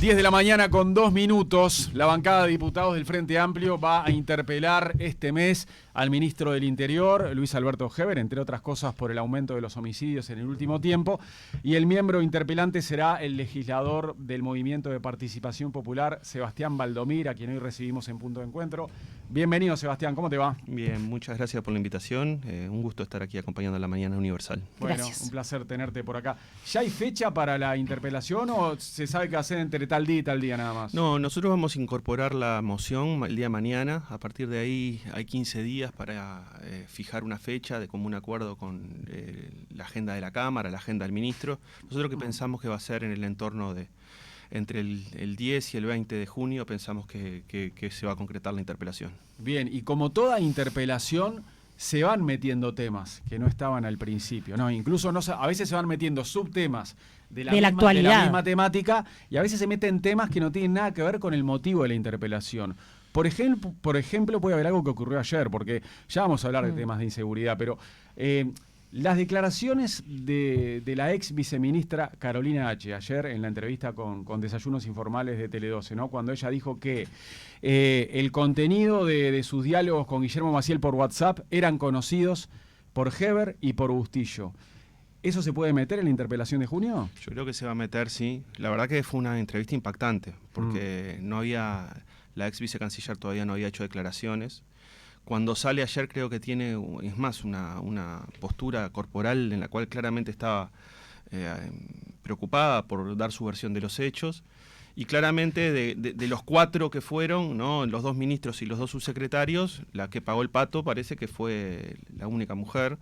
10 de la mañana con 2 minutos, la bancada de diputados del Frente Amplio va a interpelar este mes al ministro del Interior, Luis Alberto Heber, entre otras cosas por el aumento de los homicidios en el último tiempo, y el miembro interpelante será el legislador del Movimiento de Participación Popular, Sebastián Valdomir, a quien hoy recibimos en Punto de Encuentro. Bienvenido, Sebastián, ¿cómo te va? Bien, muchas gracias por la invitación, un gusto estar aquí acompañando a la Mañana Universal. Bueno, Gracias. Un placer tenerte por acá. ¿Ya hay fecha para la interpelación o se sabe que va a ser entre tal día y tal día nada más? No, nosotros vamos a incorporar la moción el día de mañana. A partir de ahí hay 15 días para fijar una fecha de común acuerdo con la agenda de la Cámara, la agenda del ministro. Nosotros que pensamos que va a ser en el entorno de entre el 10 y el 20 de junio, pensamos que se va a concretar la interpelación. Bien, y como toda interpelación, se van metiendo temas que no estaban al principio, ¿no? Incluso a veces se van metiendo subtemas de la misma temática, y a veces se meten temas que no tienen nada que ver con el motivo de la interpelación. Por ejemplo, puede haber algo que ocurrió ayer, porque ya vamos a hablar de temas de inseguridad, pero las declaraciones de la ex viceministra Carolina H. ayer en la entrevista con Desayunos Informales de Tele12, ¿no? Cuando ella dijo que el contenido de sus diálogos con Guillermo Maciel por WhatsApp eran conocidos por Heber y por Bustillo. ¿Eso se puede meter en la interpelación de junio? Yo creo que se va a meter, sí. La verdad que fue una entrevista impactante, porque la ex vicecanciller todavía no había hecho declaraciones. Cuando sale ayer creo que tiene, es más, una postura corporal en la cual claramente estaba preocupada por dar su versión de los hechos. Y claramente de los 4 que fueron, ¿no?, los 2 ministros y los 2 subsecretarios, la que pagó el pato parece que fue la única mujer.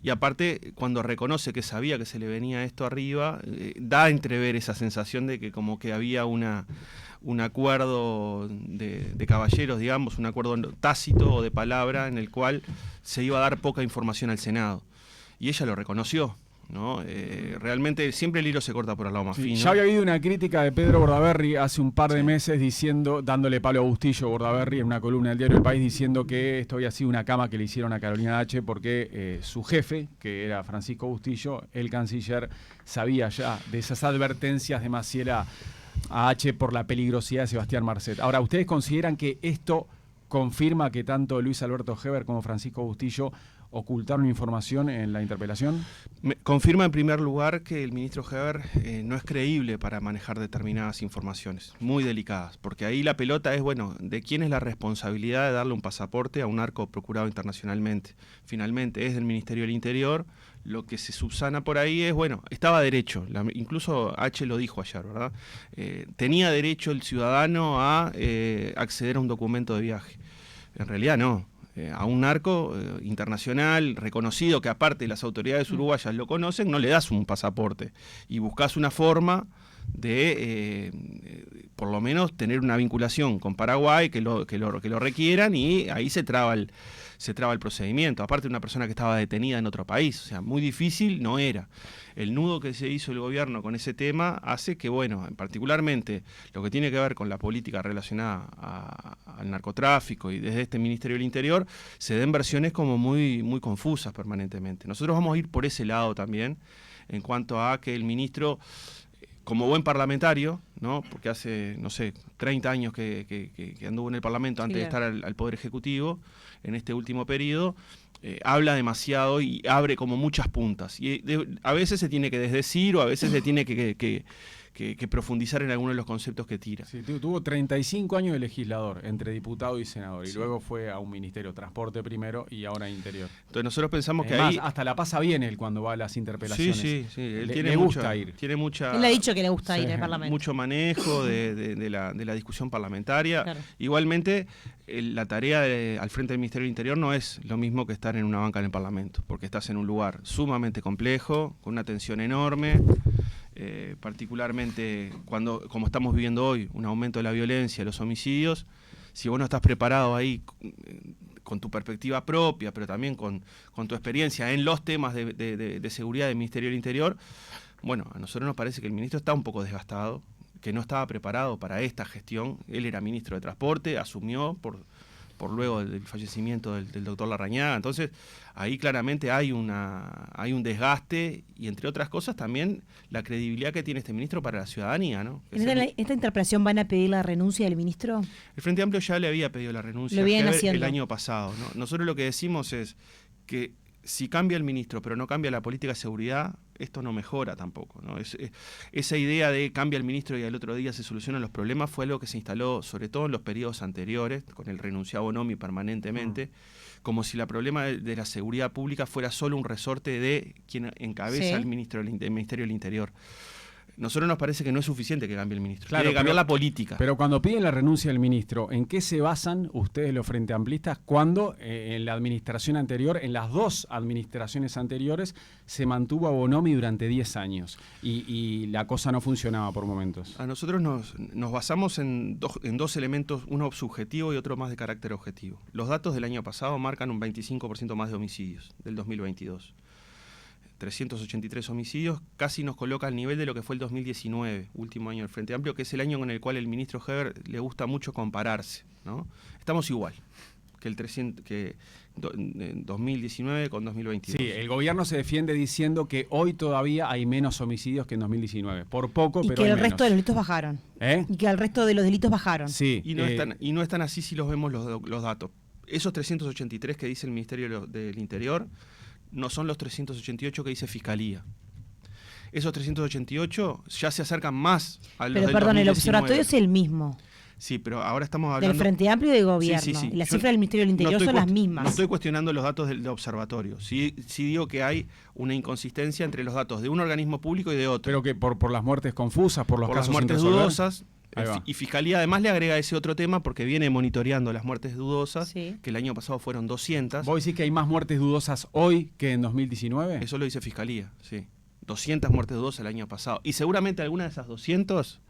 Y aparte, cuando reconoce que sabía que se le venía esto arriba, da a entrever esa sensación de que como que había un acuerdo de caballeros, digamos, un acuerdo tácito o de palabra en el cual se iba a dar poca información al Senado. Y ella lo reconoció, ¿no? Realmente siempre el hilo se corta por el lado más fino. Ya había habido una crítica de Pedro Bordaberry hace un par de meses dándole palo a Bustillo Bordaberry en una columna del diario El País, diciendo que esto había sido una cama que le hicieron a Carolina H. porque su jefe, que era Francisco Bustillo, el canciller, sabía ya de esas advertencias de Maciel a H. por la peligrosidad de Sebastián Marcet. Ahora, ¿ustedes consideran que esto confirma que tanto Luis Alberto Heber como Francisco Bustillo ocultaron información en la interpelación? Confirma en primer lugar que el ministro Heber no es creíble para manejar determinadas informaciones, muy delicadas, porque ahí la pelota es, bueno, ¿de quién es la responsabilidad de darle un pasaporte a un narco procurado internacionalmente? Finalmente es del Ministerio del Interior. Lo que se subsana por ahí es, bueno, estaba derecho, incluso H. lo dijo ayer, ¿verdad? Tenía derecho el ciudadano a acceder a un documento de viaje. En realidad no. A un narco internacional reconocido, que aparte las autoridades uruguayas lo conocen, no le das un pasaporte y buscas una forma de por lo menos tener una vinculación con Paraguay, que lo requieran, y ahí se traba el procedimiento. Aparte, una persona que estaba detenida en otro país, o sea, muy difícil no era. El nudo que se hizo el gobierno con ese tema hace que, bueno, particularmente lo que tiene que ver con la política relacionada al narcotráfico y desde este Ministerio del Interior, se den versiones como muy, muy confusas permanentemente. Nosotros vamos a ir por ese lado también, en cuanto a que el ministro, como buen parlamentario, ¿no?, porque hace, no sé, 30 años que anduvo en el Parlamento antes de estar al Poder Ejecutivo, en este último periodo, habla demasiado y abre como muchas puntas. Y a veces se tiene que desdecir o a veces se tiene que profundizar en algunos de los conceptos que tira. Sí, tuvo 35 años de legislador, entre diputado y senador, y luego fue a un ministerio, transporte primero y ahora Interior. Entonces nosotros pensamos que además, ahí hasta la pasa bien él cuando va a las interpelaciones. Sí, él le gusta ir. Tiene mucha... Él ha dicho que le gusta ir al Parlamento. Mucho manejo de la discusión parlamentaria. Claro. Igualmente, la tarea al frente del Ministerio del Interior no es lo mismo que estar en una banca en el Parlamento, porque estás en un lugar sumamente complejo, con una tensión enorme. Particularmente como estamos viviendo hoy, un aumento de la violencia, los homicidios. Si vos no estás preparado ahí con tu perspectiva propia, pero también con tu experiencia en los temas de seguridad del Ministerio del Interior, bueno, a nosotros nos parece que el ministro está un poco desgastado, que no estaba preparado para esta gestión. Él era ministro de Transporte, asumió por luego del fallecimiento del doctor Larrañaga. Entonces, ahí claramente hay un desgaste y, entre otras cosas, también la credibilidad que tiene este ministro para la ciudadanía, ¿no? ¿En esta interpelación van a pedir la renuncia del ministro? El Frente Amplio ya le había pedido la renuncia el año pasado, ¿no? Nosotros lo que decimos es que si cambia el ministro, pero no cambia la política de seguridad, esto no mejora tampoco, ¿no? Esa idea de cambia el ministro y al otro día se solucionan los problemas fue algo que se instaló sobre todo en los periodos anteriores, con el renunciado Bonomi permanentemente, como si el problema de la seguridad pública fuera solo un resorte de quien encabeza el Ministerio del Interior. Nosotros nos parece que no es suficiente que cambie el ministro, claro, tiene que cambiar la política. Pero cuando piden la renuncia del ministro, ¿en qué se basan ustedes los Frente Amplistas cuando en la administración anterior, en las dos administraciones anteriores, se mantuvo a Bonomi durante 10 años y la cosa no funcionaba por momentos? A nosotros nos basamos en dos elementos, uno subjetivo y otro más de carácter objetivo. Los datos del año pasado marcan un 25% más de homicidios del 2022. 383 homicidios, casi nos coloca al nivel de lo que fue el 2019, último año del Frente Amplio, que es el año con el cual el ministro Heber le gusta mucho compararse, ¿no? Estamos igual que 2019 con 2022. Sí, el gobierno se defiende diciendo que hoy todavía hay menos homicidios que en 2019, por poco, pero que el resto de los delitos bajaron. Y que el resto de los delitos bajaron. Sí. Y no están así si los vemos los datos. Esos 383 que dice el Ministerio del Interior no son los 388 que dice Fiscalía. Esos 388 ya se acercan más a los del 2019. El observatorio es el mismo. Sí, pero ahora estamos hablando... Del Frente Amplio y del Gobierno. Sí. Y las cifras del Ministerio del Interior son las mismas. No estoy cuestionando los datos del observatorio. Sí digo que hay una inconsistencia entre los datos de un organismo público y de otro. Pero que por las muertes confusas, por los casos las muertes sin resolver. dudosas. Y Fiscalía además le agrega ese otro tema porque viene monitoreando las muertes dudosas, que el año pasado fueron 200. ¿Vos decís que hay más muertes dudosas hoy que en 2019? Eso lo dice Fiscalía, sí. 200 muertes dudosas el año pasado. Y seguramente algunas de esas 200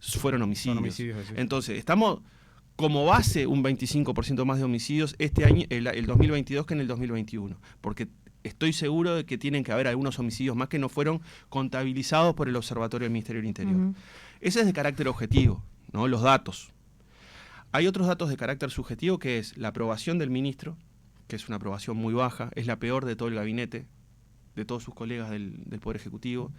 fueron homicidios. Sí. Entonces, estamos como base un 25% más de homicidios este año, el 2022 que en el 2021. Porque estoy seguro de que tienen que haber algunos homicidios más que no fueron contabilizados por el Observatorio del Ministerio del Interior. Ese es de carácter objetivo, ¿no? Los datos. Hay otros datos de carácter subjetivo, que es la aprobación del ministro, que es una aprobación muy baja, es la peor de todo el gabinete, de todos sus colegas del Poder Ejecutivo,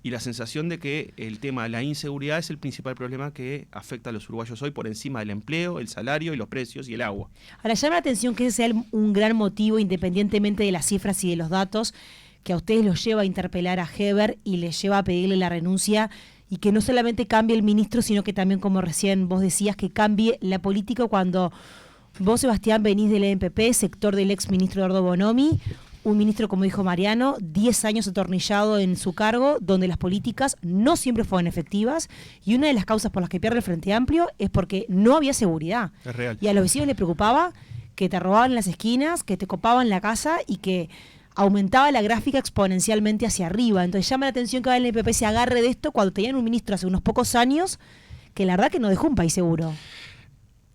y la sensación de que el tema de la inseguridad es el principal problema que afecta a los uruguayos hoy por encima del empleo, el salario y los precios y el agua. Ahora, llama la atención que ese sea un gran motivo, independientemente de las cifras y de los datos, que a ustedes los lleva a interpelar a Heber y les lleva a pedirle la renuncia, y que no solamente cambie el ministro, sino que también, como recién vos decías, que cambie la política cuando vos, Sebastián, venís del EMPP, sector del ex ministro Eduardo Bonomi, un ministro, como dijo Mariano, 10 años atornillado en su cargo, donde las políticas no siempre fueron efectivas, y una de las causas por las que pierde el Frente Amplio es porque no había seguridad. Es real. Y a los vecinos les preocupaba que te robaban en las esquinas, que te copaban la casa y que aumentaba la gráfica exponencialmente hacia arriba. Entonces llama la atención que ahora el NPP se agarre de esto cuando tenían un ministro hace unos pocos años que la verdad que no dejó un país seguro.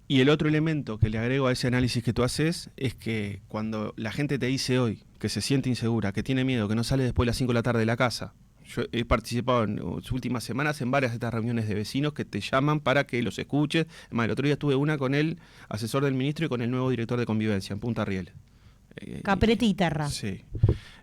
Y el otro elemento que le agrego a ese análisis que tú haces es que cuando la gente te dice hoy que se siente insegura, que tiene miedo, que no sale después de las 5 de la tarde de la casa. Yo he participado en las últimas semanas en varias de estas reuniones de vecinos que te llaman para que los escuches. Además, el otro día estuve una con el asesor del ministro y con el nuevo director de convivencia en Punta Riel. Caprete y Terra. Sí.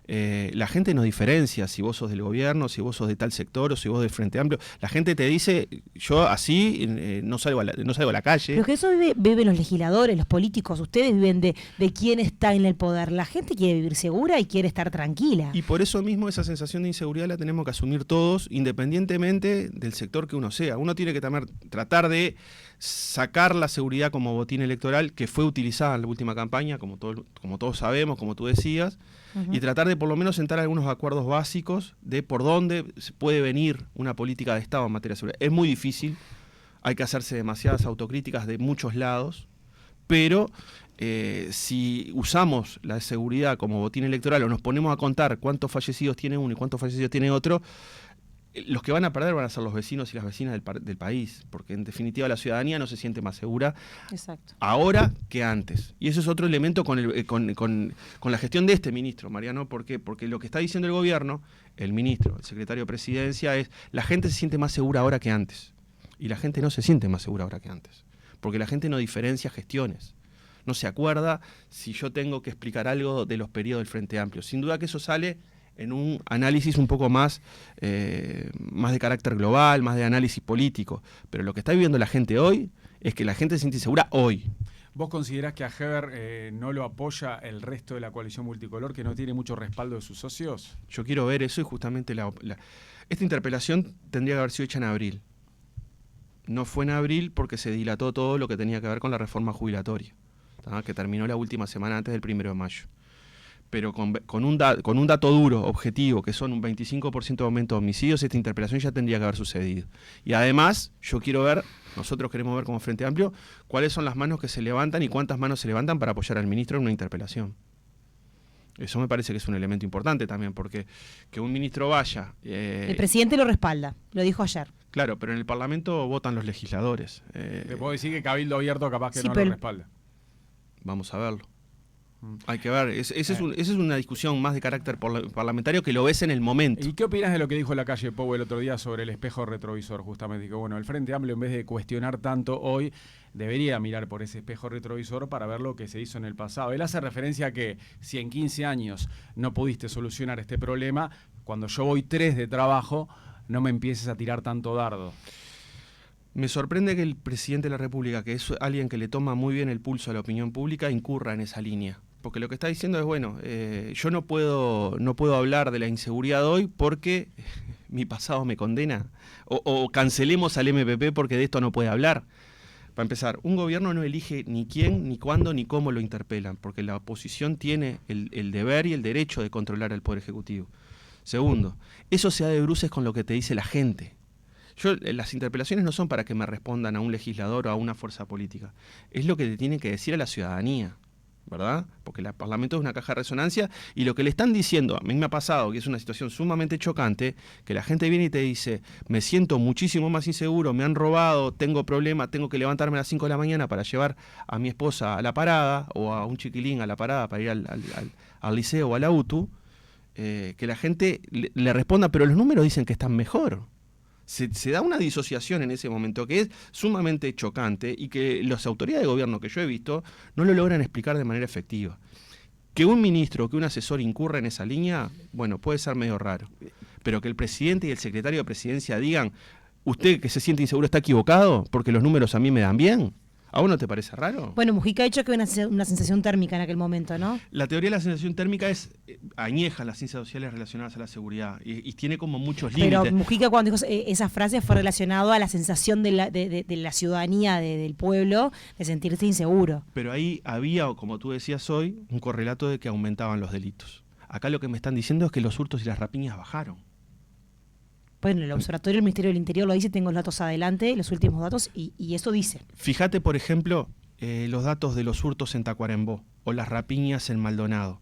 La gente no diferencia si vos sos del gobierno, si vos sos de tal sector o si vos del Frente Amplio. La gente te dice, yo así no salgo a la calle. Pero que eso viven los legisladores, los políticos. Ustedes viven de quién está en el poder. La gente quiere vivir segura y quiere estar tranquila. Y por eso mismo esa sensación de inseguridad la tenemos que asumir todos, independientemente del sector que uno sea. Uno tiene que tratar de sacar la seguridad como botín electoral que fue utilizada en la última campaña, como todos sabemos, como tú decías, y tratar de por lo menos sentar algunos acuerdos básicos de por dónde puede venir una política de Estado en materia de seguridad. Es muy difícil, hay que hacerse demasiadas autocríticas de muchos lados, pero si usamos la seguridad como botín electoral o nos ponemos a contar cuántos fallecidos tiene uno y cuántos fallecidos tiene otro, los que van a perder van a ser los vecinos y las vecinas del país, porque en definitiva la ciudadanía no se siente más segura ahora que antes. Y eso es otro elemento con la gestión de este ministro, Mariano. ¿Por qué? Porque lo que está diciendo el gobierno, el ministro, el secretario de Presidencia, es la gente se siente más segura ahora que antes. Y la gente no se siente más segura ahora que antes, porque la gente no diferencia gestiones. no se acuerda si yo tengo que explicar algo de los periodos del Frente Amplio. Sin duda que eso sale en un análisis un poco más de carácter global, más de análisis político. Pero lo que está viviendo la gente hoy es que la gente se siente insegura hoy. ¿Vos considerás que a Heber no lo apoya el resto de la coalición multicolor, que no tiene mucho respaldo de sus socios? Yo quiero ver eso y justamente esta interpelación tendría que haber sido hecha en abril. No fue en abril porque se dilató todo lo que tenía que ver con la reforma jubilatoria, que terminó la última semana antes del 1 de mayo. Pero con un dato duro, objetivo, que son un 25% de aumento de homicidios, esta interpelación ya tendría que haber sucedido. Y además, nosotros queremos ver como Frente Amplio, cuáles son las manos que se levantan y cuántas manos se levantan para apoyar al ministro en una interpelación. Eso me parece que es un elemento importante también, porque que un ministro vaya... el presidente lo respalda, lo dijo ayer. Claro, pero en el Parlamento votan los legisladores. Te puedo decir que Cabildo Abierto capaz que no lo respalda. Vamos a verlo. Hay que ver, esa es una discusión más de carácter parlamentario que lo ves en el momento. ¿Y qué opinas de lo que dijo Lacalle Pou el otro día sobre el espejo retrovisor? Justamente, que bueno, el Frente Amplio, en vez de cuestionar tanto hoy, debería mirar por ese espejo retrovisor para ver lo que se hizo en el pasado. Él hace referencia a que si en 15 años no pudiste solucionar este problema, cuando yo voy 3 de trabajo, no me empieces a tirar tanto dardo. Me sorprende que el presidente de la República, que es alguien que le toma muy bien el pulso a la opinión pública, incurra en esa línea. Porque lo que está diciendo es, bueno, yo no puedo hablar de la inseguridad hoy porque mi pasado me condena. O cancelemos al MPP porque de esto no puede hablar. Para empezar, un gobierno no elige ni quién, ni cuándo, ni cómo lo interpelan, porque la oposición tiene el deber y el derecho de controlar al Poder Ejecutivo. Segundo, eso se da de bruces con lo que te dice la gente. Las interpelaciones no son para que me respondan a un legislador o a una fuerza política. Es lo que le tiene que decir a la ciudadanía, ¿verdad? Porque el Parlamento es una caja de resonancia y lo que le están diciendo, a mí me ha pasado, que es una situación sumamente chocante, que la gente viene y te dice, me siento muchísimo más inseguro, me han robado, tengo problemas, tengo que levantarme a las 5 de la mañana para llevar a mi esposa a la parada o a un chiquilín a la parada para ir al liceo o a la UTU, que la gente le responda, pero los números dicen que están mejor. Se da una disociación en ese momento que es sumamente chocante y que las autoridades de gobierno que yo he visto no lo logran explicar de manera efectiva. Que un ministro o que un asesor incurra en esa línea, bueno, puede ser medio raro. Pero que el presidente y el secretario de presidencia digan, usted que se siente inseguro está equivocado porque los números a mí me dan bien. ¿A vos no te parece raro? Bueno, Mujica ha dicho que una sensación térmica en aquel momento, ¿no? La teoría de la sensación térmica es añeja las ciencias sociales relacionadas a la seguridad y tiene como muchos límites. Pero Mujica cuando dijo esa frase fue relacionado a la sensación de la ciudadanía, del pueblo, de sentirse inseguro. Pero ahí había, como tú decías hoy, un correlato de que aumentaban los delitos. Acá lo que me están diciendo es que los hurtos y las rapiñas bajaron. Bueno, el observatorio del Ministerio del Interior lo dice, tengo los datos adelante, los últimos datos, y eso dice. Fíjate, por ejemplo, los datos de los hurtos en Tacuarembó o las rapiñas en Maldonado.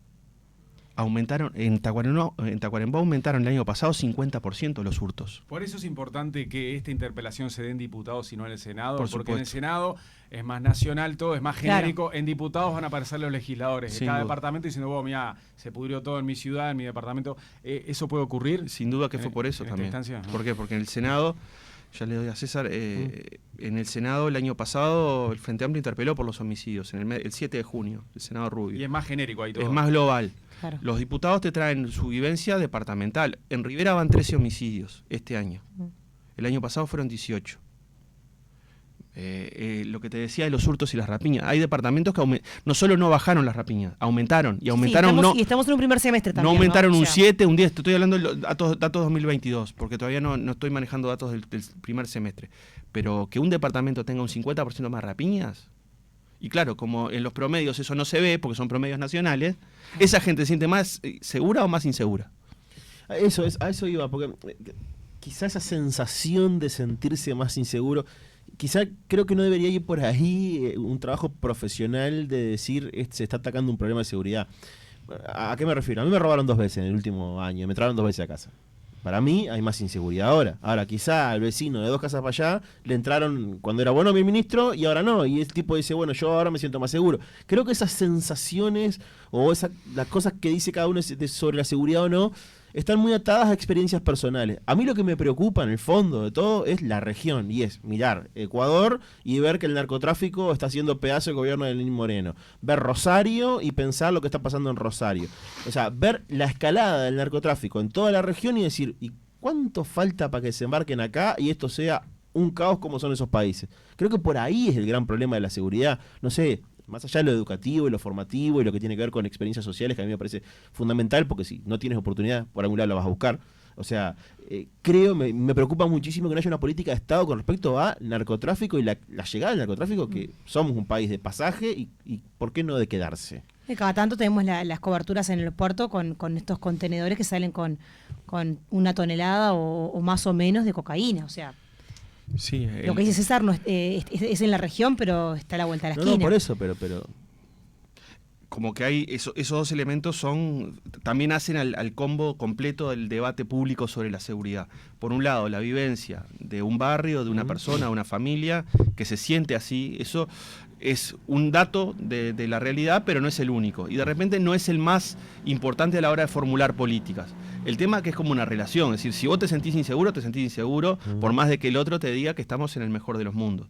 Aumentaron, en Tacuarembó aumentaron el año pasado 50% los hurtos. Por eso es importante que esta interpelación se dé en diputados y no en el Senado, Por porque supuesto. en el Senado es más nacional todo, es más genérico. Claro. En diputados van a aparecer los legisladores de cada departamento diciendo, vos, mira, se pudrió todo en mi ciudad, en mi departamento. ¿Eso puede ocurrir? Sin duda que fue por eso también. Instancia, ¿no? ¿Por qué? Porque en el Senado, ya le doy a César, en el Senado el año pasado el Frente Amplio interpeló por los homicidios, el 7 de junio, el Senado Rubio. Y es más genérico ahí todo. Es más global. Claro. Los diputados te traen su vivencia departamental. En Rivera van 13 homicidios este año. El año pasado fueron 18. Lo que te decía de los hurtos y las rapiñas. Hay departamentos que no solo no bajaron las rapiñas, aumentaron. Y aumentaron. Sí, estamos en un primer semestre también. No aumentaron, ¿no? Un 7, un 10. Te estoy hablando de datos 2022, porque todavía no estoy manejando datos del primer semestre. Pero que un departamento tenga un 50% más rapiñas. Y claro, como en los promedios eso no se ve, porque son promedios nacionales, ¿esa gente se siente más segura o más insegura? A eso iba, porque quizá esa sensación de sentirse más inseguro, quizá creo que no debería ir por ahí un trabajo profesional de decir se está atacando un problema de seguridad. ¿A qué me refiero? A mí me robaron 2 veces en el último año, me entraron 2 veces a casa. Para mí hay más inseguridad ahora. Ahora quizá al vecino de 2 casas para allá le entraron cuando era bueno mi ministro y ahora no. Y el tipo dice, bueno, yo ahora me siento más seguro. Creo que esas sensaciones o las cosas que dice cada uno sobre la seguridad o no, están muy atadas a experiencias personales. A mí lo que me preocupa en el fondo de todo es la región, y es mirar Ecuador y ver que el narcotráfico está haciendo pedazo el gobierno de Lenín Moreno. Ver Rosario y pensar lo que está pasando en Rosario. O sea, ver la escalada del narcotráfico en toda la región y decir, ¿y cuánto falta para que se embarquen acá y esto sea un caos como son esos países? Creo que por ahí es el gran problema de la seguridad. No sé, más allá de lo educativo y lo formativo y lo que tiene que ver con experiencias sociales, que a mí me parece fundamental, porque si no tienes oportunidad, por algún lado la vas a buscar. O sea, me preocupa muchísimo que no haya una política de Estado con respecto a narcotráfico y la llegada del narcotráfico, que somos un país de pasaje y ¿por qué no de quedarse? Cada tanto tenemos las coberturas en el puerto con estos contenedores que salen con 1 tonelada o más o menos de cocaína, o sea... Sí, lo que dice César no es en la región, pero está a la vuelta de la esquina. No, por eso, pero como que hay esos dos elementos también hacen al combo completo del debate público sobre la seguridad. Por un lado, la vivencia de un barrio, de una persona, de una familia que se siente así, eso es un dato de la realidad, pero no es el único. Y de repente no es el más importante a la hora de formular políticas. El tema que es como una relación, es decir, si vos te sentís inseguro, por más de que el otro te diga que estamos en el mejor de los mundos.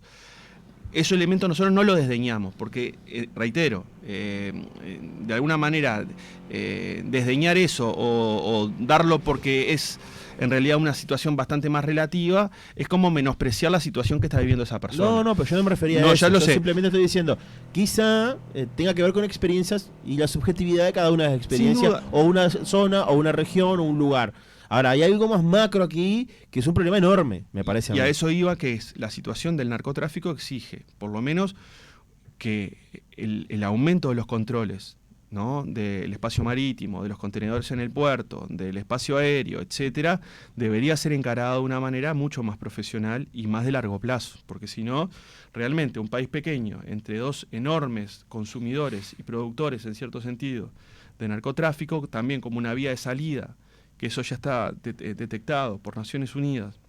Ese elemento nosotros no lo desdeñamos, porque, reitero, de alguna manera desdeñar eso o darlo porque es en realidad una situación bastante más relativa, es como menospreciar la situación que está viviendo esa persona. No, pero yo no me refería a eso. Ya lo sé. Simplemente estoy diciendo, quizá tenga que ver con experiencias y la subjetividad de cada una de las experiencias, o una zona, o una región, o un lugar. Ahora, hay algo más macro aquí, que es un problema enorme, me parece a mí. Y a eso iba, que es la situación del narcotráfico exige, por lo menos, que el aumento de los controles, ¿no?, del espacio marítimo, de los contenedores en el puerto, del espacio aéreo, etcétera, debería ser encarado de una manera mucho más profesional y más de largo plazo, porque si no, realmente un país pequeño, entre dos enormes consumidores y productores, en cierto sentido, de narcotráfico, también como una vía de salida, que eso ya está detectado por Naciones Unidas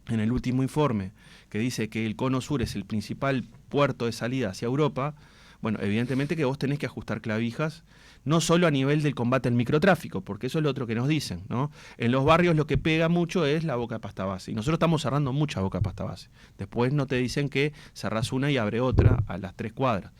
en el último informe, que dice que el Cono Sur es el principal puerto de salida hacia Europa. Bueno, evidentemente que vos tenés que ajustar clavijas, no solo a nivel del combate al microtráfico, porque eso es lo otro que nos dicen, ¿no? En los barrios lo que pega mucho es la boca de pasta base, y nosotros estamos cerrando mucha boca de pasta base. Después no te dicen que cerrás una y abre otra a las 3 cuadras.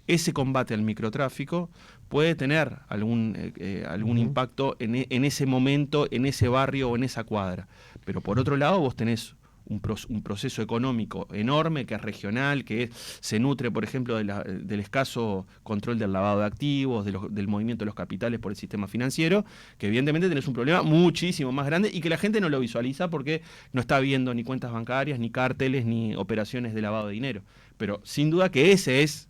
Ese combate al microtráfico puede tener algún impacto en ese momento, en ese barrio o en esa cuadra. Pero por otro lado vos tenés un proceso económico enorme, que es regional, que se nutre, por ejemplo, del escaso control del lavado de activos, del movimiento de los capitales por el sistema financiero, que evidentemente tenés un problema muchísimo más grande y que la gente no lo visualiza porque no está viendo ni cuentas bancarias, ni cárteles, ni operaciones de lavado de dinero. Pero sin duda que ese es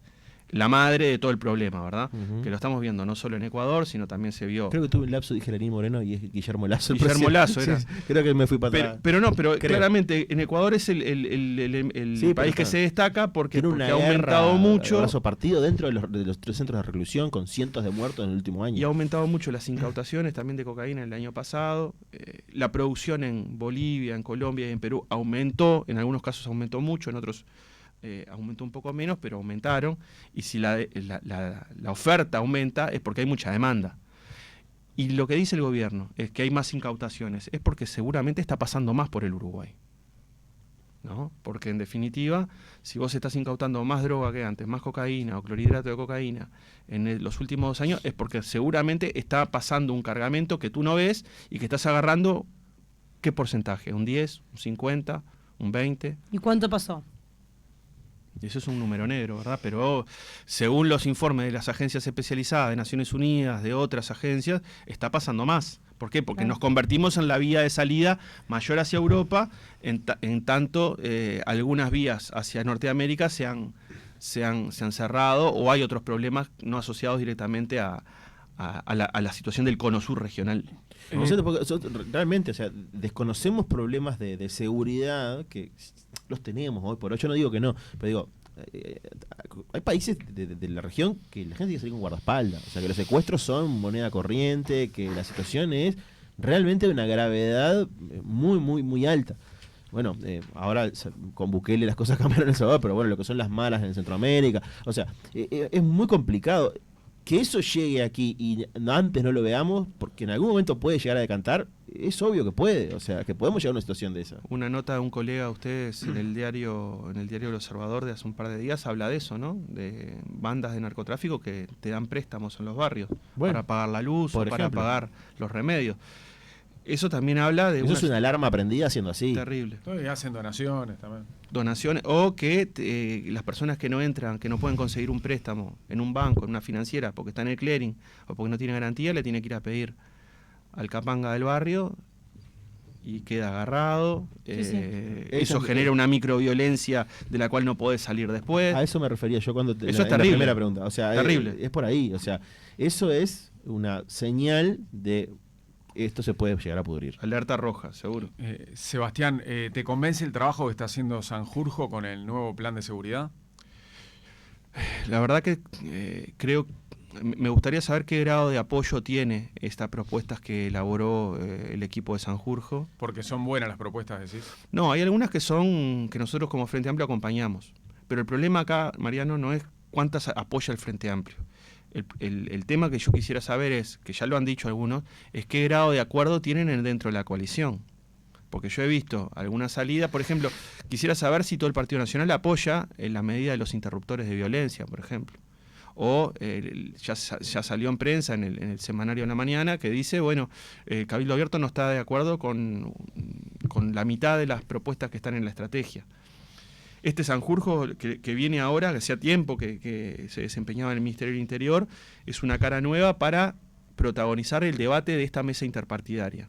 la madre de todo el problema, ¿verdad? Que lo estamos viendo no solo en Ecuador, sino también se vio... Creo que tuve un lapso, dije Lenín Moreno y es Guillermo Lasso. Guillermo Lasso era. Sí, creo que me fui para atrás. Pero claramente en Ecuador es el país que se destaca porque ha aumentado mucho... Brazo partido dentro de los 3 centros de reclusión con cientos de muertos en el último año. Y ha aumentado mucho las incautaciones también de cocaína el año pasado. La producción en Bolivia, en Colombia y en Perú aumentó, en algunos casos aumentó mucho, en otros... aumentó un poco menos, pero aumentaron, y si la oferta aumenta es porque hay mucha demanda. Y lo que dice el gobierno es que hay más incautaciones, es porque seguramente está pasando más por el Uruguay, ¿no? Porque en definitiva, si vos estás incautando más droga que antes, más cocaína o clorhidrato de cocaína en los últimos 2 años, es porque seguramente está pasando un cargamento que tú no ves y que estás agarrando, ¿qué porcentaje? ¿Un 10, un 50, un 20? ¿Y cuánto pasó? Eso es un número negro, ¿verdad? Pero según los informes de las agencias especializadas de Naciones Unidas, de otras agencias, está pasando más. ¿Por qué? Porque nos convertimos en la vía de salida mayor hacia Europa, en tanto algunas vías hacia Norteamérica se han cerrado o hay otros problemas no asociados directamente a la situación del Cono Sur regional. Realmente, o sea, desconocemos problemas de seguridad que los tenemos hoy por hoy. Yo no digo que no, pero digo, hay países de la región que la gente tiene que salir con guardaespaldas. O sea, que los secuestros son moneda corriente, que la situación es realmente de una gravedad muy, muy, muy alta. Bueno, ahora con Bukele las cosas cambiaron en El Salvador, pero bueno, lo que son las malas en Centroamérica. O sea, es muy complicado. que eso llegue aquí y antes no lo veamos, porque en algún momento puede llegar a decantar, es obvio que puede, o sea, que podemos llegar a una situación de esa. Una nota de un colega de ustedes en el diario El Observador de hace un par de días habla de eso, ¿no? De bandas de narcotráfico que te dan préstamos en los barrios para pagar la luz o para pagar los remedios. Eso también habla de... Eso es una alarma prendida siendo así. Terrible. Y hacen donaciones también. Donaciones, o que las personas que no entran, que no pueden conseguir un préstamo en un banco, en una financiera, porque está en el clearing o porque no tiene garantía, le tiene que ir a pedir al capanga del barrio y queda agarrado. Eso genera una microviolencia de la cual no podés salir después. A eso me refería yo cuando eso es terrible. la primera pregunta. O sea, terrible. Es por ahí. O sea, eso es una señal de... esto se puede llegar a pudrir. Alerta roja, seguro. Sebastián, ¿te convence el trabajo que está haciendo Sanjurjo con el nuevo plan de seguridad? La verdad que creo, me gustaría saber qué grado de apoyo tiene estas propuestas que elaboró el equipo de Sanjurjo. Porque son buenas las propuestas, decís. No, hay algunas que nosotros como Frente Amplio acompañamos. Pero el problema acá, Mariano, no es cuántas apoya el Frente Amplio. El tema que yo quisiera saber es, que ya lo han dicho algunos, es qué grado de acuerdo tienen dentro de la coalición. Porque yo he visto alguna salida, por ejemplo, quisiera saber si todo el Partido Nacional apoya en la medida de los interruptores de violencia, por ejemplo. O ya salió en prensa, en el semanario de la mañana, que dice, bueno, Cabildo Abierto no está de acuerdo con la mitad de las propuestas que están en la estrategia. Este Sanjurjo que viene ahora, que hacía tiempo que se desempeñaba en el Ministerio del Interior, es una cara nueva para protagonizar el debate de esta mesa interpartidaria,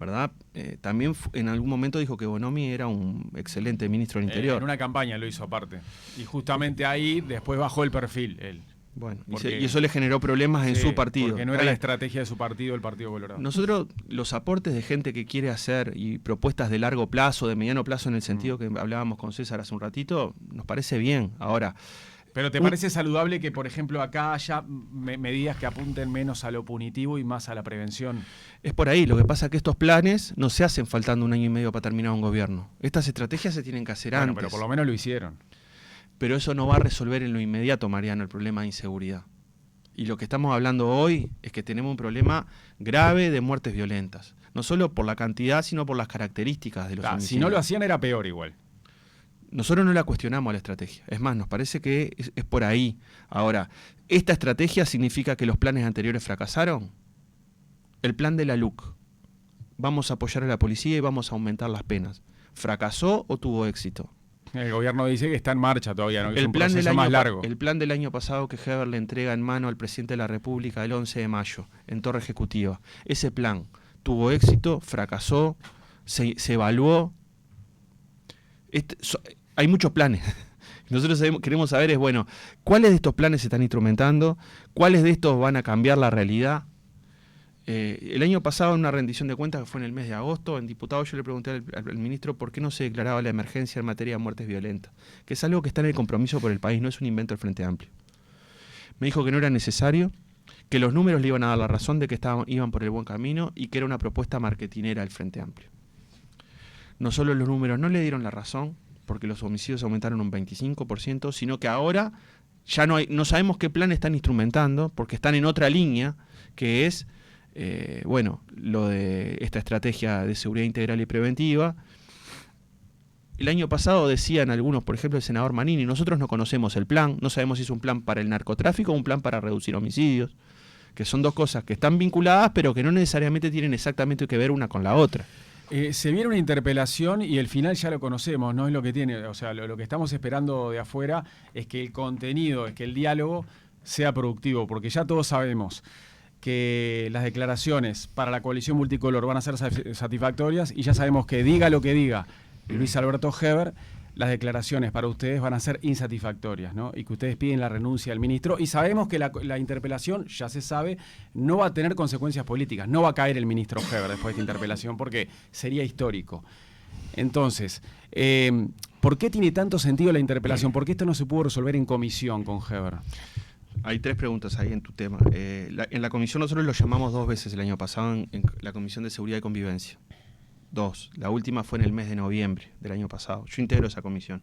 ¿verdad? También en algún momento dijo que Bonomi era un excelente ministro del Interior. En una campaña lo hizo aparte. Y justamente ahí después bajó el perfil él. Bueno, y eso le generó problemas en su partido. Porque no era la estrategia de su partido, el Partido Colorado. Nosotros, los aportes de gente que quiere hacer y propuestas de largo plazo, de mediano plazo, en el sentido que hablábamos con César hace un ratito, nos parece bien. Ahora, ¿pero te parece saludable que, por ejemplo, acá haya medidas que apunten menos a lo punitivo y más a la prevención? Es por ahí. Lo que pasa es que estos planes no se hacen faltando 1 año y medio para terminar un gobierno. Estas estrategias se tienen que hacer antes. Pero por lo menos lo hicieron. Pero eso no va a resolver en lo inmediato, Mariano, el problema de inseguridad. Y lo que estamos hablando hoy es que tenemos un problema grave de muertes violentas. No solo por la cantidad, sino por las características de los homicidios. Si no lo hacían era peor igual. Nosotros no la cuestionamos a la estrategia. Es más, nos parece que es por ahí. Ahora, ¿esta estrategia significa que los planes anteriores fracasaron? El plan de la LUC. Vamos a apoyar a la policía y vamos a aumentar las penas. ¿Fracasó o tuvo éxito? El gobierno dice que está en marcha todavía, ¿no? Que el es un plan proceso más largo. El plan del año pasado que Heber le entrega en mano al presidente de la República el 11 de mayo, en Torre Ejecutiva. Ese plan tuvo éxito, fracasó, se evaluó. Hay muchos planes. Nosotros queremos saber bueno, ¿cuáles de estos planes se están instrumentando? ¿Cuáles de estos van a cambiar la realidad? El año pasado, en una rendición de cuentas que fue en el mes de agosto, en diputado yo le pregunté al ministro por qué no se declaraba la emergencia en materia de muertes violentas, que es algo que está en el compromiso por el país, no es un invento del Frente Amplio. Me dijo que no era necesario, que los números le iban a dar la razón de que iban por el buen camino y que era una propuesta marketinera del Frente Amplio. No solo los números no le dieron la razón, porque los homicidios aumentaron un 25%, sino que ahora ya no sabemos qué plan están instrumentando, porque están en otra línea, que es lo de esta estrategia de seguridad integral y preventiva. El año pasado decían algunos, por ejemplo el senador Manini, nosotros no conocemos el plan, no sabemos si es un plan para el narcotráfico o un plan para reducir homicidios, que son dos cosas que están vinculadas pero que no necesariamente tienen exactamente que ver una con la otra. Se viene una interpelación y el final ya lo conocemos, no es lo que tiene, o sea, lo que estamos esperando de afuera es que el contenido, es que el diálogo sea productivo, porque ya todos sabemos que las declaraciones para la coalición multicolor van a ser satisfactorias y ya sabemos que diga lo que diga Luis Alberto Heber, las declaraciones para ustedes van a ser insatisfactorias, ¿no? Y que ustedes piden la renuncia del ministro y sabemos que la interpelación, ya se sabe, no va a tener consecuencias políticas, no va a caer el ministro Heber después de esta interpelación porque sería histórico. Entonces, ¿por qué tiene tanto sentido la interpelación? ¿Por qué esto no se pudo resolver en comisión con Heber? Hay 3 preguntas ahí en tu tema. En la comisión nosotros lo llamamos 2 veces el año pasado en la Comisión de Seguridad y Convivencia. 2. La última fue en el mes de noviembre del año pasado. Yo integro esa comisión.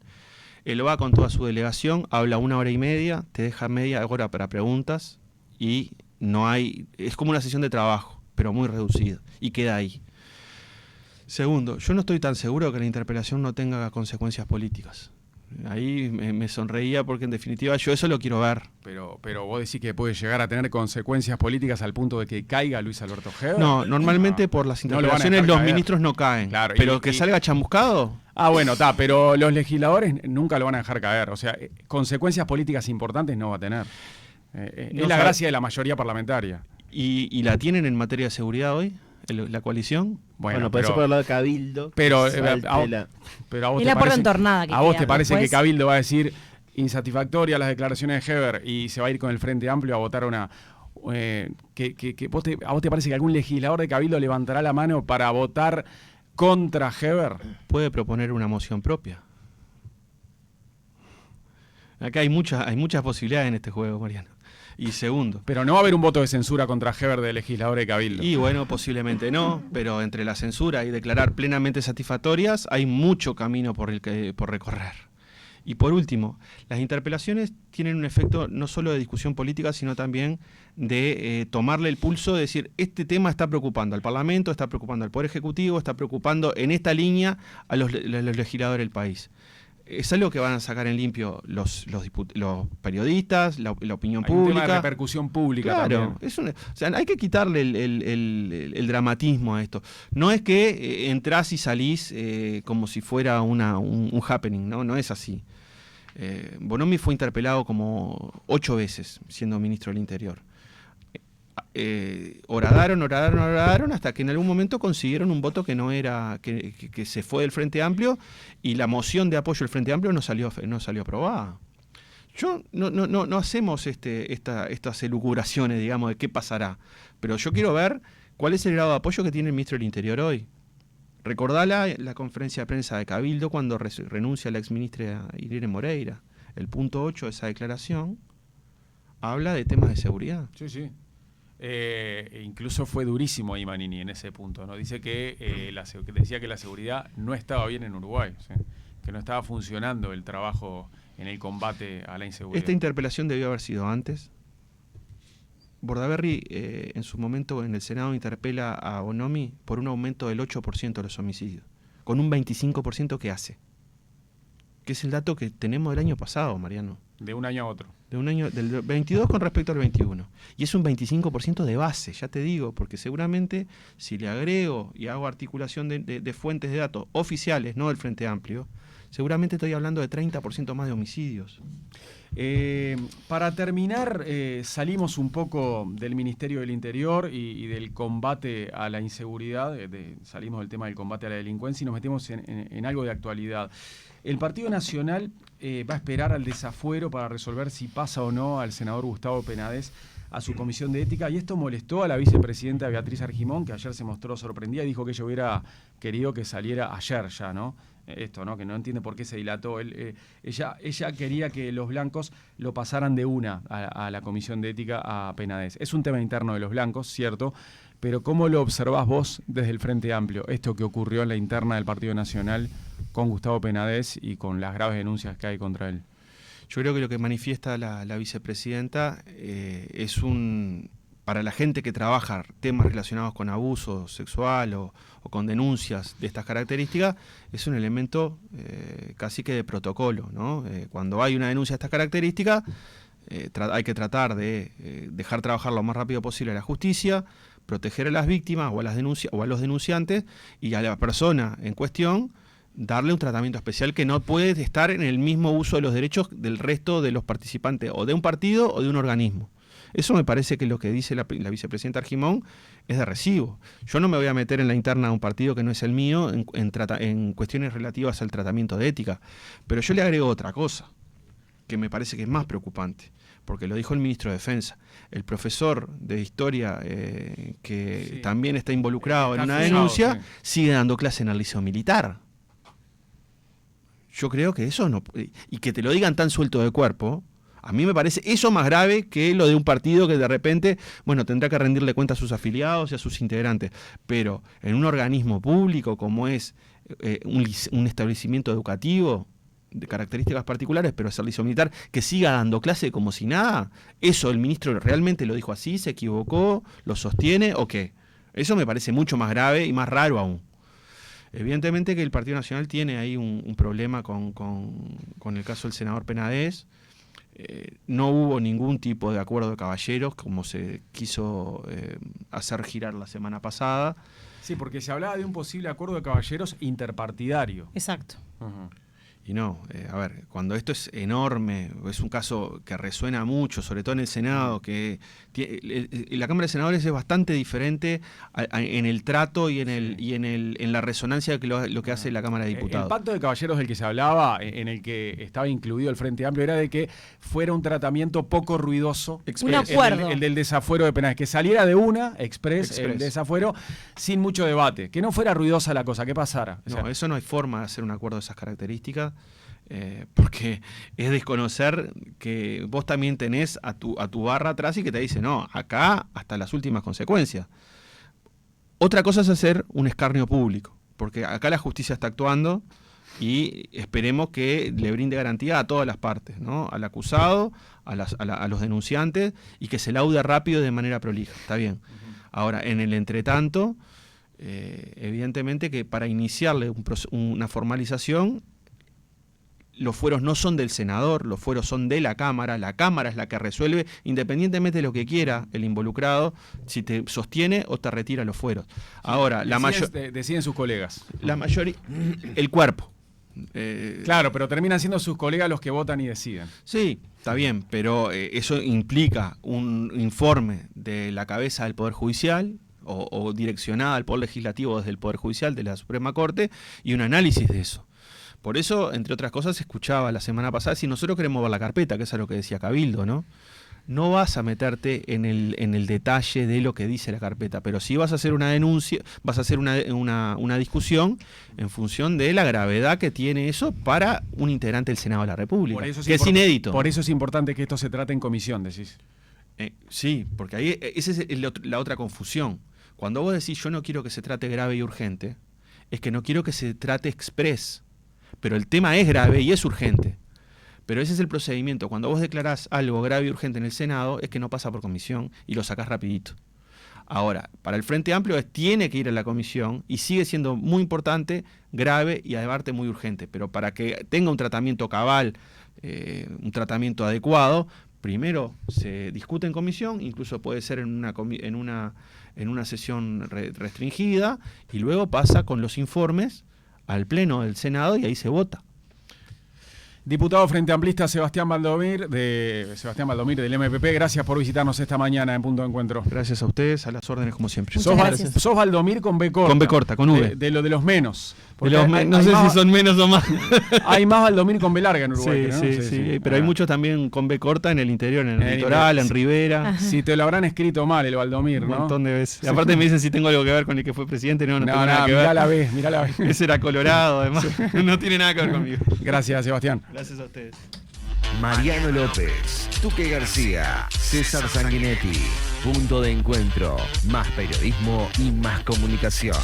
Él va con toda su delegación, habla 1 hora y media, te deja media hora para preguntas y no hay... Es como una sesión de trabajo, pero muy reducida, y queda ahí. Segundo, yo no estoy tan seguro que la interpelación no tenga consecuencias políticas. Ahí me sonreía porque en definitiva yo eso lo quiero ver. Pero vos decís que puede llegar a tener consecuencias políticas al punto de que caiga Luis Alberto Heber. No, normalmente por las interpelaciones los ministros no caen. Claro, pero que salga chamuscado. Bueno, pero los legisladores nunca lo van a dejar caer. O sea, consecuencias políticas importantes no va a tener. Es la gracia de la mayoría parlamentaria. ¿Y la tienen en materia de seguridad hoy? ¿La coalición? Bueno, por eso por el lado de Cabildo. Pero a vos te parece, ¿a vos te parece que Cabildo va a decir insatisfactoria las declaraciones de Heber y se va a ir con el Frente Amplio a votar una... ¿A vos te parece que algún legislador de Cabildo levantará la mano para votar contra Heber? Puede proponer una moción propia. Acá hay muchas posibilidades en este juego, Mariano. Y segundo. Pero no va a haber un voto de censura contra Heber de legislador de Cabildo. Y bueno, posiblemente no, pero entre la censura y declarar plenamente satisfactorias hay mucho camino por recorrer. Y por último, las interpelaciones tienen un efecto no solo de discusión política, sino también de tomarle el pulso, de decir, este tema está preocupando al Parlamento, está preocupando al Poder Ejecutivo, está preocupando en esta línea a los legisladores del país. Es algo que van a sacar en limpio los periodistas, la opinión pública. Un tema de repercusión pública también. O sea, hay que quitarle el dramatismo a esto. No es que entrás y salís como si fuera un happening, ¿no? No es así. Bonomi fue interpelado como 8 veces siendo ministro del Interior. Horadaron hasta que en algún momento consiguieron un voto que no era, que se fue del Frente Amplio, y la moción de apoyo del Frente Amplio no salió aprobada. Yo no hacemos estas elucubraciones, digamos, de qué pasará, pero yo quiero ver cuál es el grado de apoyo que tiene el ministro del Interior hoy. Recordá la conferencia de prensa de Cabildo cuando renuncia la exministra Irene Moreira. El punto 8 de esa declaración habla de temas de seguridad. Sí. Incluso fue durísimo Imanini en ese punto, ¿no? Dice que decía que la seguridad no estaba bien en Uruguay, ¿sí? Que no estaba funcionando el trabajo en el combate a la inseguridad. Esta interpelación debió haber sido antes. Bordaberry en su momento en el Senado interpela a Bonomi por un aumento del 8% de los homicidios, con un 25% que hace, que es el dato que tenemos del año pasado, Mariano. De un año a otro. Del 22 con respecto al 21. Y es un 25% de base, ya te digo, porque seguramente si le agrego y hago articulación de fuentes de datos oficiales, no del Frente Amplio, seguramente estoy hablando de 30% más de homicidios. Para terminar, salimos un poco del Ministerio del Interior y del combate a la inseguridad, salimos del tema del combate a la delincuencia y nos metemos en algo de actualidad. El Partido Nacional va a esperar al desafuero para resolver si pasa o no al senador Gustavo Penades a su comisión de ética, y esto molestó a la vicepresidenta Beatriz Argimón, que ayer se mostró sorprendida y dijo que ella hubiera querido que saliera ayer ya, ¿no? Esto, ¿no? Que no entiende por qué se dilató. Ella quería que los blancos lo pasaran de una a la comisión de ética a Penades. Es un tema interno de los blancos, cierto, pero ¿cómo lo observás vos desde el Frente Amplio, esto que ocurrió en la interna del Partido Nacional con Gustavo Penades y con las graves denuncias que hay contra él? Yo creo que lo que manifiesta la vicepresidenta es para la gente que trabaja temas relacionados con abuso sexual o con denuncias de estas características, es un elemento casi que de protocolo, ¿no? Cuando hay una denuncia de estas características, hay que tratar de dejar trabajar lo más rápido posible a la justicia, proteger a las víctimas o a los denunciantes, y a la persona en cuestión darle un tratamiento especial que no puede estar en el mismo uso de los derechos del resto de los participantes o de un partido o de un organismo. Eso me parece que lo que dice la vicepresidenta Argimón es de recibo. Yo no me voy a meter en la interna de un partido que no es el mío en cuestiones relativas al tratamiento de ética, pero yo le agrego otra cosa que me parece que es más preocupante, porque lo dijo el ministro de Defensa. El profesor de Historia, que también está involucrado en una denuncia, sigue dando clase en el liceo militar. Yo creo que eso no... Y que te lo digan tan suelto de cuerpo, a mí me parece eso más grave que lo de un partido que de repente, bueno, tendrá que rendirle cuenta a sus afiliados y a sus integrantes. Pero en un organismo público como es un establecimiento educativo, de características particulares, pero es servicio militar, que siga dando clase como si nada. ¿Eso el ministro realmente lo dijo así? ¿Se equivocó? ¿Lo sostiene o qué? Eso me parece mucho más grave y más raro aún. Evidentemente que el Partido Nacional tiene ahí un problema con el caso del senador Penades. No hubo ningún tipo de acuerdo de caballeros, como se quiso hacer girar la semana pasada. Sí, porque se hablaba de un posible acuerdo de caballeros interpartidario. Exacto. Uh-huh. Y no, a ver, cuando esto es enorme, es un caso que resuena mucho, sobre todo en el Senado, que la Cámara de Senadores es bastante diferente en el trato y en la resonancia de lo que hace la Cámara de Diputados. El pacto de caballeros del que se hablaba, en el que estaba incluido el Frente Amplio, era de que fuera un tratamiento poco ruidoso. Un acuerdo. El del desafuero de Penades, que saliera de una, express, el desafuero, sin mucho debate. Que no fuera ruidosa la cosa, que pasara. No, eso no hay forma de hacer un acuerdo de esas características. Porque es desconocer que vos también tenés a tu barra atrás y que te dice, no, acá hasta las últimas consecuencias. Otra cosa es hacer un escarnio público, porque acá la justicia está actuando y esperemos que le brinde garantía a todas las partes, ¿no? Al acusado, a los denunciantes, y que se laude rápido de manera prolija. Está bien. Ahora, en el entretanto, evidentemente que para iniciarle una formalización, los fueros no son del senador, los fueros son de la Cámara es la que resuelve, independientemente de lo que quiera el involucrado, si te sostiene o te retira los fueros. Ahora, deciden sus colegas. La mayoría, el cuerpo. Claro, pero terminan siendo sus colegas los que votan y deciden. Sí, está bien, pero eso implica un informe de la cabeza del Poder Judicial, o direccionada al Poder Legislativo desde el Poder Judicial de la Suprema Corte, y un análisis de eso. Por eso, entre otras cosas, escuchaba la semana pasada, si nosotros queremos ver la carpeta, que es lo que decía Cabildo, ¿no? No vas a meterte en el detalle de lo que dice la carpeta, pero sí vas a hacer una denuncia, vas a hacer una discusión en función de la gravedad que tiene eso para un integrante del Senado de la República, que es inédito. Por eso es importante que esto se trate en comisión, decís. Sí, porque ahí esa es la otra confusión. Cuando vos decís yo no quiero que se trate grave y urgente, es que no quiero que se trate express. Pero el tema es grave y es urgente. Pero ese es el procedimiento. Cuando vos declarás algo grave y urgente en el Senado, es que no pasa por comisión y lo sacás rapidito. Ahora, para el Frente Amplio tiene que ir a la comisión y sigue siendo muy importante, grave y además muy urgente. Pero para que tenga un tratamiento cabal, un tratamiento adecuado, primero se discute en comisión, incluso puede ser en una sesión restringida, y luego pasa con los informes al Pleno del Senado y ahí se vota. Diputado Frente Amplista Sebastián Valdomir del MPP, gracias por visitarnos esta mañana en Punto de Encuentro. Gracias a ustedes, a las órdenes como siempre. Sos Valdomir con B corta. Con B corta, con V. De los menos. No sé si son menos o más. Hay más Valdomir con B larga en Uruguay. Sí, pero hay muchos también con B corta en el interior, en el litoral, en Rivera. Si te lo habrán escrito mal el Valdomir, ¿no? Un montón de veces. Aparte me dicen si tengo algo que ver con el que fue presidente. No tengo nada que ver. Mirá la B. Ese era Colorado, además. No tiene nada que ver conmigo. Gracias, Sebastián. Gracias a ustedes. Mariano López, Tuque García, César Sanguinetti. Punto de Encuentro. Más periodismo y más comunicación.